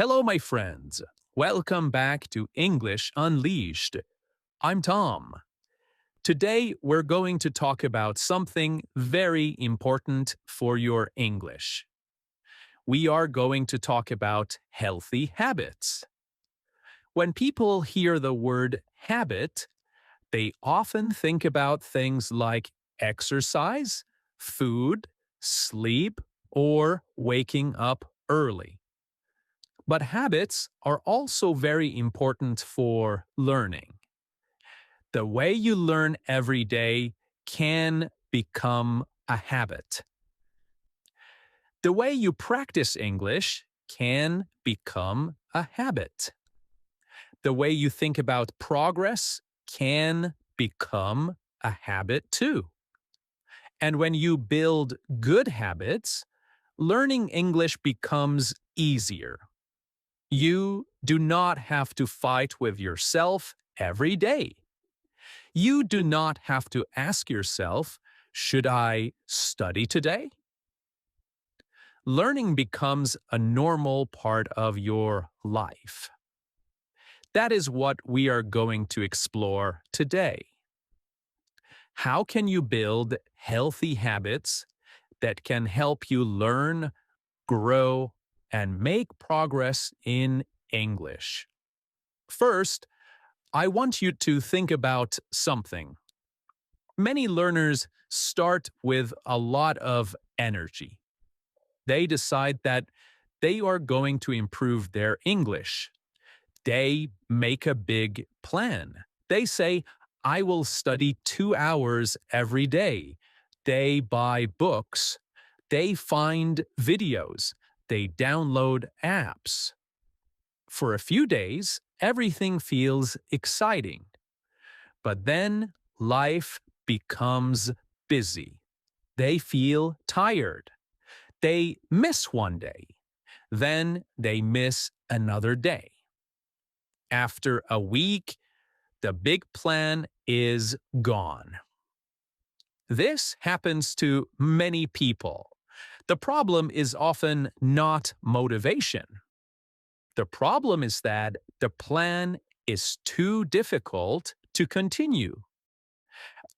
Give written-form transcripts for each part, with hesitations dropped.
Hello, my friends. Welcome back to English Unleashed. I'm Tom. Today, we're going to talk about something very important for your English. We are going to talk about healthy habits. When people hear the word habit, they often think about things like exercise, food, sleep, or waking up early. But habits are also very important for learning. The way you learn every day can become a habit. The way you practice English can become a habit. The way you think about progress can become a habit too. And when you build good habits, learning English becomes easier. You do not have to fight with yourself every day. You do not have to ask yourself, should I study today? Learning becomes a normal part of your life. That is what we are going to explore today. How can you build healthy habits that can help you learn, grow, and make progress in English? First, I want you to think about something. Many learners start with a lot of energy. They decide that they are going to improve their English. They make a big plan. They say, I will study 2 hours every day. They buy books. They find videos. They download apps. For a few days, everything feels exciting. But then life becomes busy. They feel tired. They miss one day. Then they miss another day. After a week, the big plan is gone. This happens to many people. The problem is often not motivation. The problem is that the plan is too difficult to continue.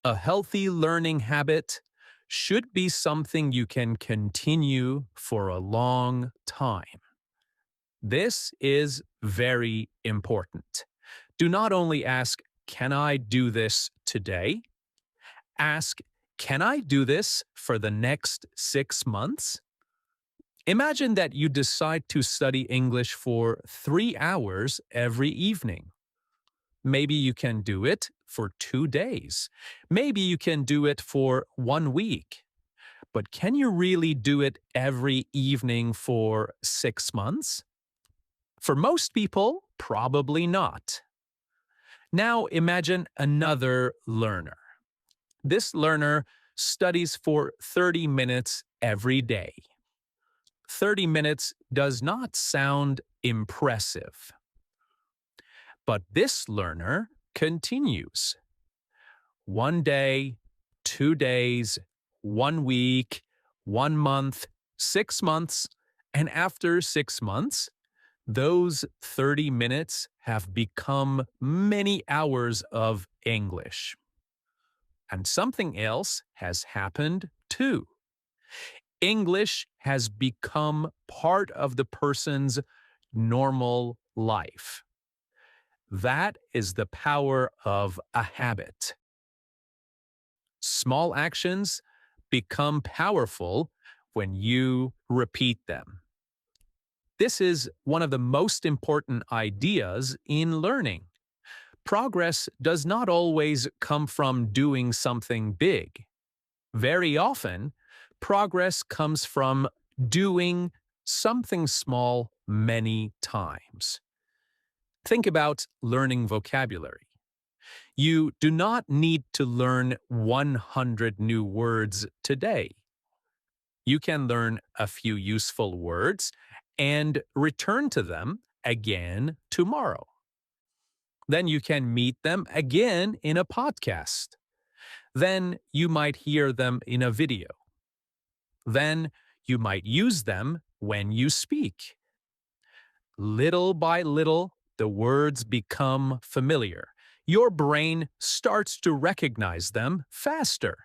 A healthy learning habit should be something you can continue for a long time. This is very important. Do not only ask, can I do this today? Ask, can I do this for the next 6 months? Imagine that you decide to study English for 3 hours every evening. Maybe you can do it for 2 days. Maybe you can do it for 1 week. But can you really do it every evening for 6 months? For most people, probably not. Now imagine another learner. This learner studies for 30 minutes every day. 30 minutes does not sound impressive. But this learner continues. 1 day, 2 days, 1 week, 1 month, 6 months, and after 6 months, those 30 minutes have become many hours of English. And something else has happened too. English has become part of the person's normal life. That is the power of a habit. Small actions become powerful when you repeat them. This is one of the most important ideas in learning. Progress does not always come from doing something big. Very often, progress comes from doing something small many times. Think about learning vocabulary. You do not need to learn 100 new words today. You can learn a few useful words and return to them again tomorrow. Then you can meet them again in a podcast. Then you might hear them in a video. Then you might use them when you speak. Little by little, the words become familiar. Your brain starts to recognize them faster.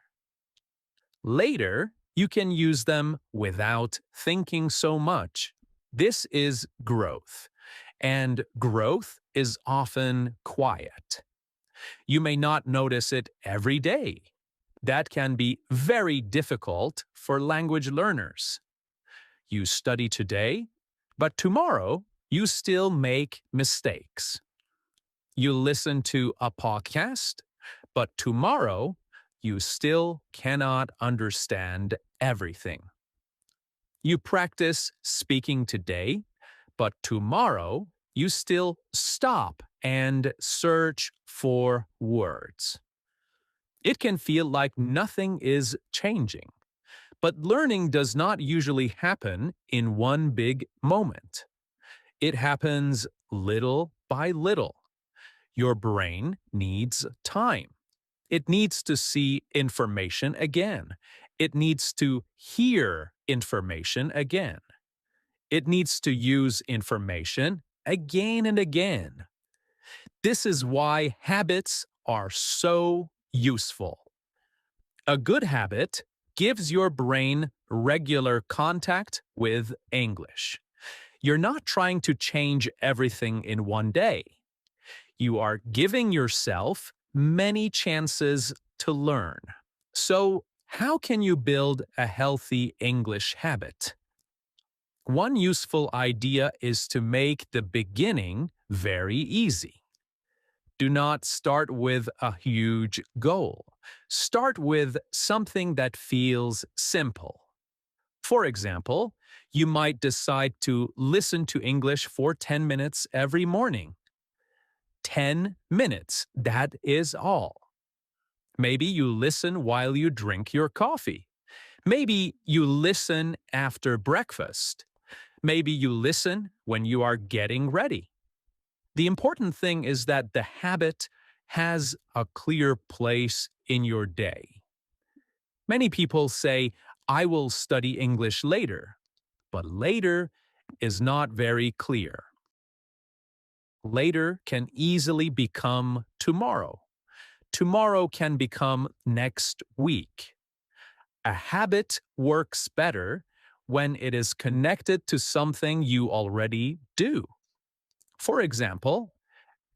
Later, you can use them without thinking so much. This is growth, and growth is often quiet. You may not notice it every day. That can be very difficult for language learners. You study today, but tomorrow you still make mistakes. You listen to a podcast, but tomorrow you still cannot understand everything. You practice speaking today, but tomorrow you still stop and search for words. It can feel like nothing is changing, but learning does not usually happen in one big moment. It happens little by little. Your brain needs time. It needs to see information again. It needs to hear information again. It needs to use information again and again. This is why habits are so useful. A good habit gives your brain regular contact with English. You're not trying to change everything in one day. You are giving yourself many chances to learn. So, how can you build a healthy English habit? One useful idea is to make the beginning very easy. Do not start with a huge goal. Start with something that feels simple. For example, you might decide to listen to English for 10 minutes every morning. 10 minutes, that is all. Maybe you listen while you drink your coffee. Maybe you listen after breakfast. Maybe you listen when you are getting ready. The important thing is that the habit has a clear place in your day. Many people say, I will study English later, but later is not very clear. Later can easily become tomorrow. Tomorrow can become next week. A habit works better when it is connected to something you already do. For example,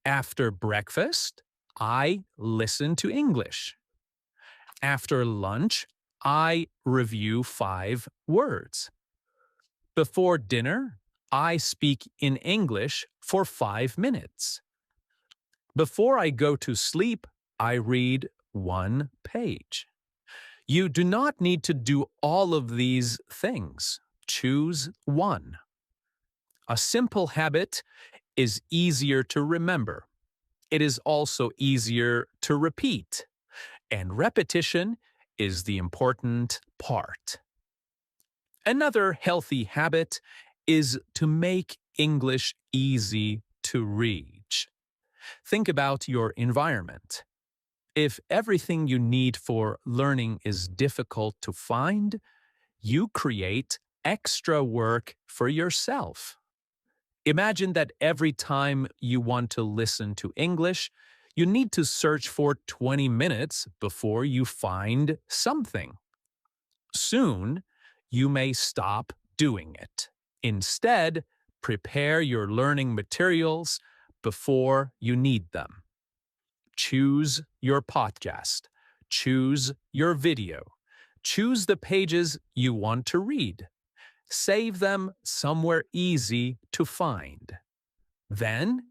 after breakfast, I listen to English. After lunch, I review 5 words. Before dinner, I speak in English for 5 minutes. Before I go to sleep, I read 1 page. You do not need to do all of these things. Choose one. A simple habit is easier to remember. It is also easier to repeat. And repetition is the important part. Another healthy habit is to make English easy to reach. Think about your environment. If everything you need for learning is difficult to find, you create extra work for yourself. Imagine that every time you want to listen to English, you need to search for 20 minutes before you find something. Soon, you may stop doing it. Instead, prepare your learning materials before you need them. Choose your podcast. Choose your video. Choose the pages you want to read. Save them somewhere easy to find. Then,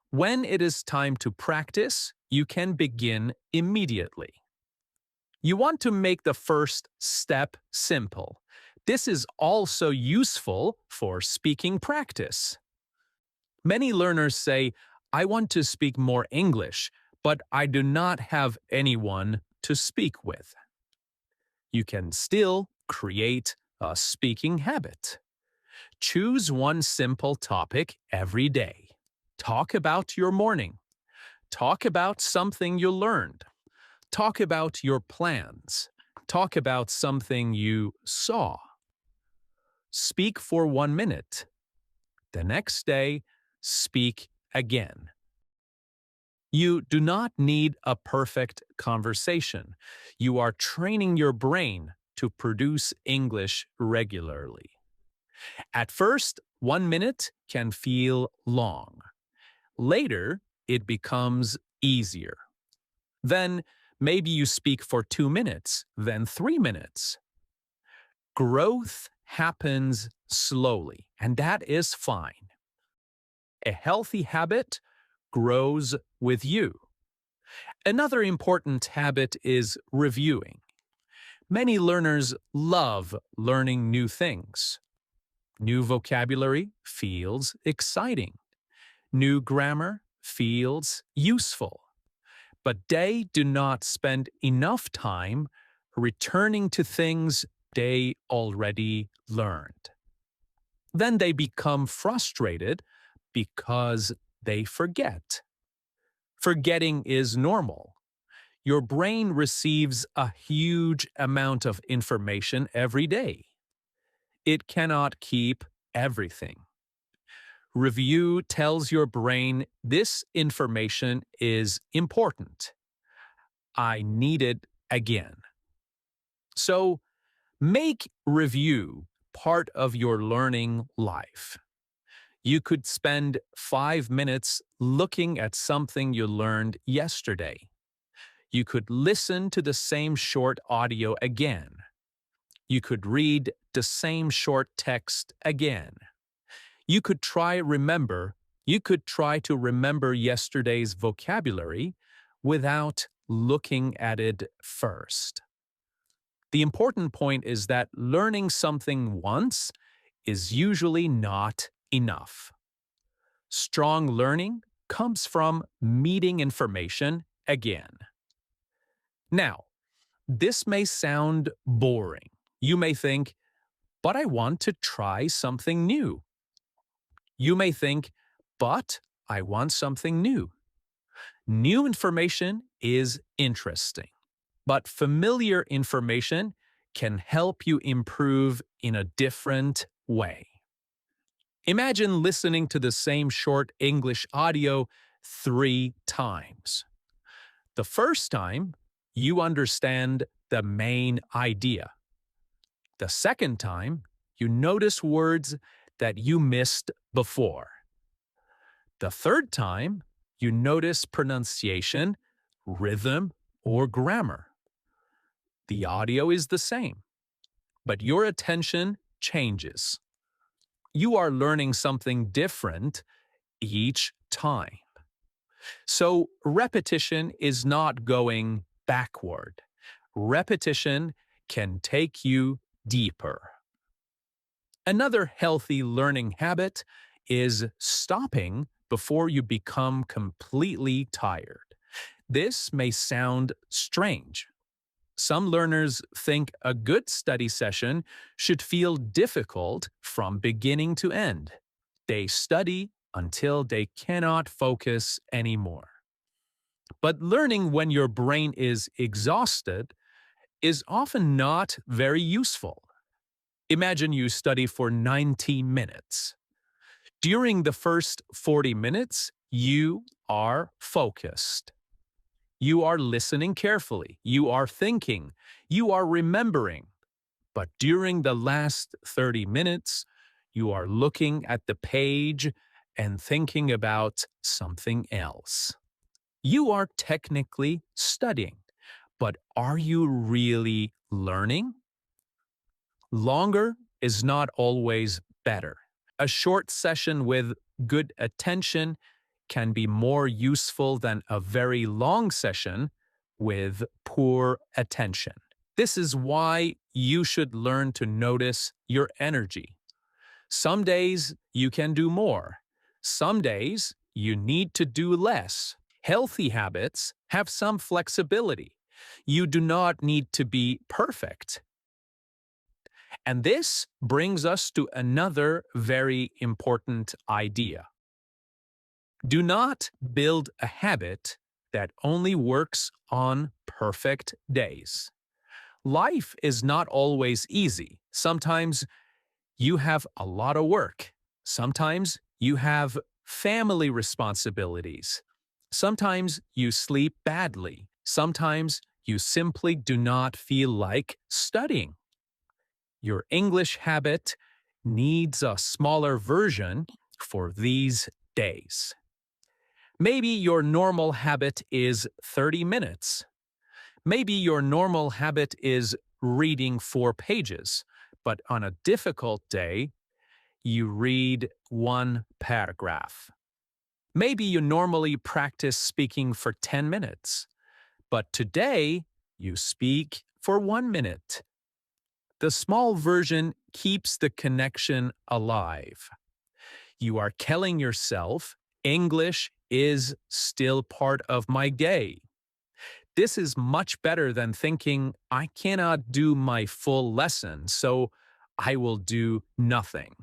when it is time to practice, you can begin immediately. You want to make the first step simple. This is also useful for speaking practice. Many learners say, I want to speak more English, but I do not have anyone to speak with. You can still create a speaking habit. Choose one simple topic every day. Talk about your morning. Talk about something you learned. Talk about your plans. Talk about something you saw. Speak for 1 minute. The next day, speak again. You do not need a perfect conversation. You are training your brain to produce English regularly. At first, 1 minute can feel long. Later, it becomes easier. Then, maybe you speak for 2 minutes, then 3 minutes. Growth happens slowly, and that is fine. A healthy habit grows with you. Another important habit is reviewing. Many learners love learning new things. New vocabulary feels exciting. New grammar feels useful. But they do not spend enough time returning to things they already learned. Then they become frustrated because they forget. Forgetting is normal. Your brain receives a huge amount of information every day. It cannot keep everything. Review tells your brain this information is important. I need it again. So, make review part of your learning life. You could spend 5 minutes looking at something you learned yesterday. You could listen to the same short audio again. You could read the same short text again. You could try to remember yesterday's vocabulary without looking at it first. The important point is that learning something once is usually not enough. Strong learning comes from meeting information again. Now, this may sound boring. You may think, but I want to try something new. You may think, but I want something new. New information is interesting, but familiar information can help you improve in a different way. Imagine listening to the same short English audio 3 times. The first time, you understand the main idea. The second time, you notice words that you missed before. The third time, you notice pronunciation, rhythm, or grammar. The audio is the same, but your attention changes. You are learning something different each time. So repetition is not going backward. Repetition can take you deeper. Another healthy learning habit is stopping before you become completely tired. This may sound strange. Some learners think a good study session should feel difficult from beginning to end. They study until they cannot focus anymore. But learning when your brain is exhausted is often not very useful. Imagine you study for 90 minutes. During the first 40 minutes, you are focused. You are listening carefully. You are thinking. You are remembering. But during the last 30 minutes, you are looking at the page and thinking about something else. You are technically studying, but are you really learning? Longer is not always better. A short session with good attention can be more useful than a very long session with poor attention. This is why you should learn to notice your energy. Some days you can do more. Some days you need to do less. Healthy habits have some flexibility. You do not need to be perfect. And this brings us to another very important idea. Do not build a habit that only works on perfect days. Life is not always easy. Sometimes you have a lot of work. Sometimes you have family responsibilities. Sometimes you sleep badly. Sometimes you simply do not feel like studying. Your English habit needs a smaller version for these days. Maybe your normal habit is 30 minutes. Maybe your normal habit is reading 4 pages, but on a difficult day, you read one paragraph. Maybe you normally practice speaking for 10 minutes, but today you speak for 1 minute. The small version keeps the connection alive. You are telling yourself, English is still part of my day. This is much better than thinking, I cannot do my full lesson, so I will do nothing.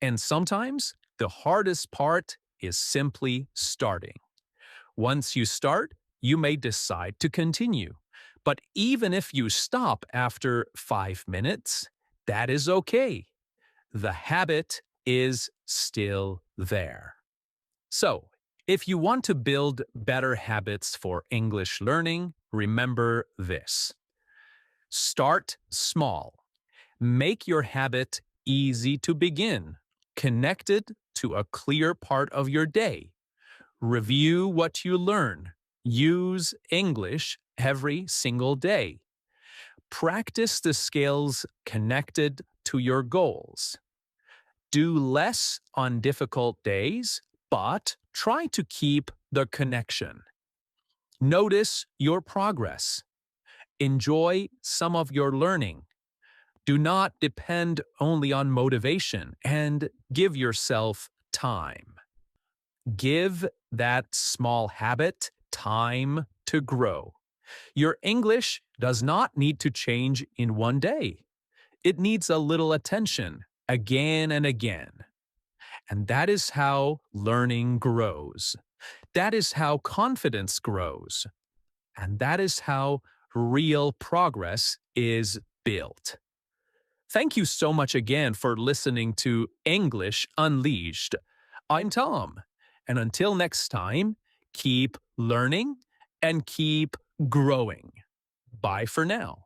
And sometimes the hardest part is simply starting. Once you start, you may decide to continue. But even if you stop after 5 minutes, that is okay. The habit is still there. So, if you want to build better habits for English learning, remember this. Start small. Make your habit easy to begin, connected to a clear part of your day. Review what you learn. Use English every single day. Practice the skills connected to your goals. Do less on difficult days, but try to keep the connection. Notice your progress. Enjoy some of your learning. Do not depend only on motivation and give yourself time. Give that small habit time to grow. Your English does not need to change in one day. It needs a little attention again and again. And that is how learning grows. That is how confidence grows. And that is how real progress is built. Thank you so much again for listening to English Unleashed. I'm Tom, and until next time, keep learning and keep growing. Bye for now.